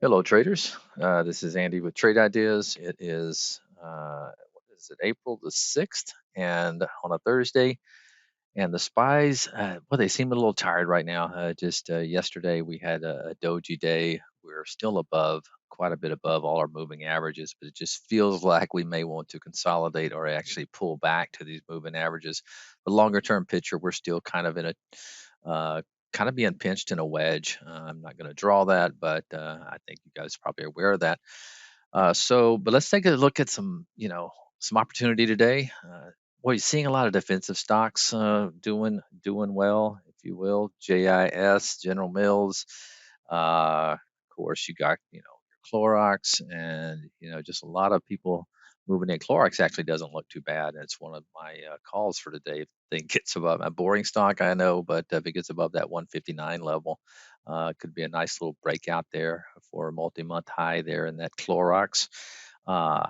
Hello, traders. This is Andy with Trade Ideas. It is what is it, April the 6th, and on a Thursday. And the spies, well, they seem a little tired right now. Just yesterday, we had a doji day. We're still above, quite a bit above all our moving averages, but it just feels like we may want to consolidate or actually pull back to these moving averages. The longer term picture, we're still kind of in a uh, kind of being pinched in a wedge. I'm not going to draw that, but I think you guys are probably aware of that. But let's take a look at some opportunity today. Boy, you're seeing a lot of defensive stocks doing well, if you will. JIS, General Mills. Of course, you got your Clorox, and just a lot of people moving in. Clorox actually doesn't look too bad. It's one of my calls for today. If the thing gets above a boring stock, I know, but if it gets above that 159 level, could be a nice little breakout there for a multi-month high there in that Clorox. Uh,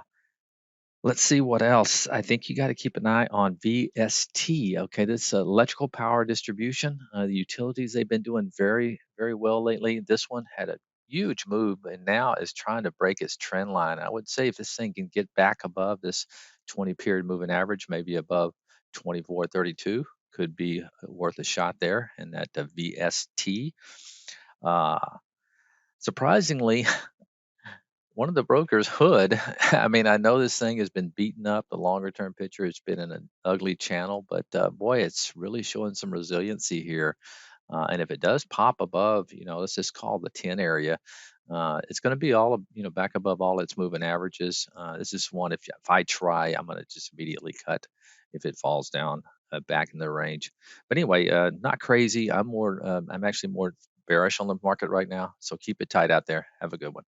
let's see what else. I think you got to keep an eye on VST. Okay, this electrical power distribution. The utilities, they've been doing very, very well lately. This one had a huge move and now is trying to break its trend line. I would say if this thing can get back above this 20 period moving average, maybe above 24.32, could be worth a shot there in that VST. Uh, surprisingly, one of the brokers, Hood, I mean, I know this thing has been beaten up. The longer term picture, it's been in an ugly channel, but boy, it's really showing some resiliency here. And if it does pop above, let's just call the 10 area, it's going to be all, back above all its moving averages. This is one, if I try, I'm going to just immediately cut if it falls down back in the range. But anyway, not crazy. I'm actually more bearish on the market right now. So keep it tight out there. Have a good one.